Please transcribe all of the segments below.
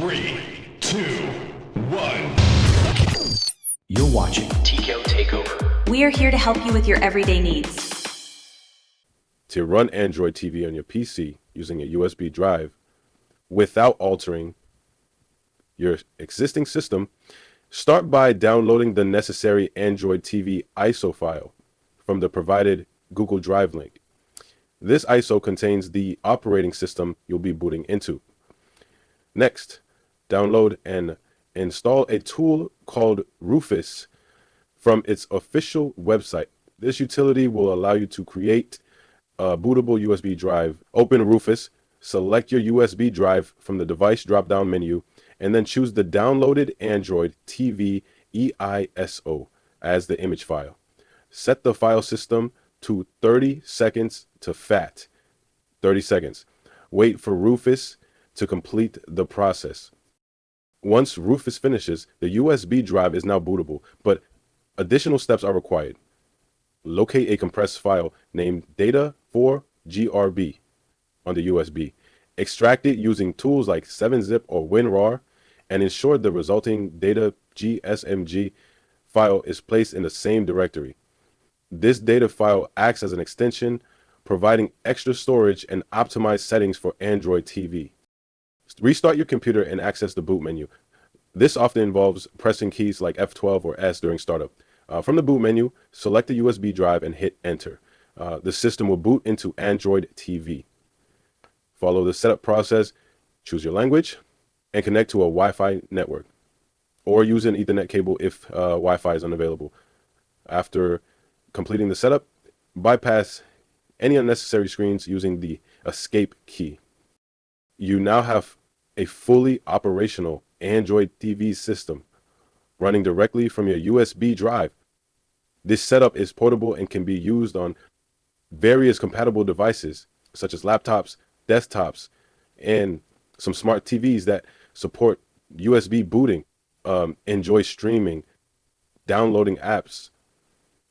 3, 2, 1. You're watching TKO Takeover. We are here to help you with your everyday needs. To run Android TV on your PC using a USB drive without altering your existing system, start by downloading the necessary Android TV ISO file from the provided Google Drive link. This ISO contains the operating system you'll be booting into. Next, download and install a tool called Rufus from its official website. This utility will allow you to create a bootable USB drive. Open Rufus, select your USB drive from the device drop-down menu, and then choose the downloaded Android TV EISO as the image file. Set the file system to 30 seconds to FAT. 30 seconds. Wait for Rufus to complete the process. Once Rufus finishes, the USB drive is now bootable, but additional steps are required. Locate a compressed file named data4grb on the USB. Extract it using tools like 7-zip or WinRAR, and ensure the resulting data GSMG file is placed in the same directory. This data file acts as an extension, providing extra storage and optimized settings for Android TV. Restart your computer and access the boot menu. This often involves pressing keys like F12 or S during startup. From the boot menu, select the USB drive and hit enter. The system will boot into Android TV. Follow the setup process, choose your language, and connect to a Wi-Fi network, or use an Ethernet cable if Wi-Fi is unavailable. After completing the setup, bypass any unnecessary screens using the escape key. You now have a fully operational Android TV system running directly from your USB drive. This setup is portable and can be used on various compatible devices such as laptops, desktops, and some smart TVs that support USB booting, enjoy streaming, downloading apps,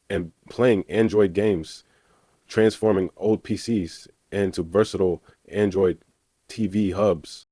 and playing Android games, transforming old PCs into versatile Android TV hubs.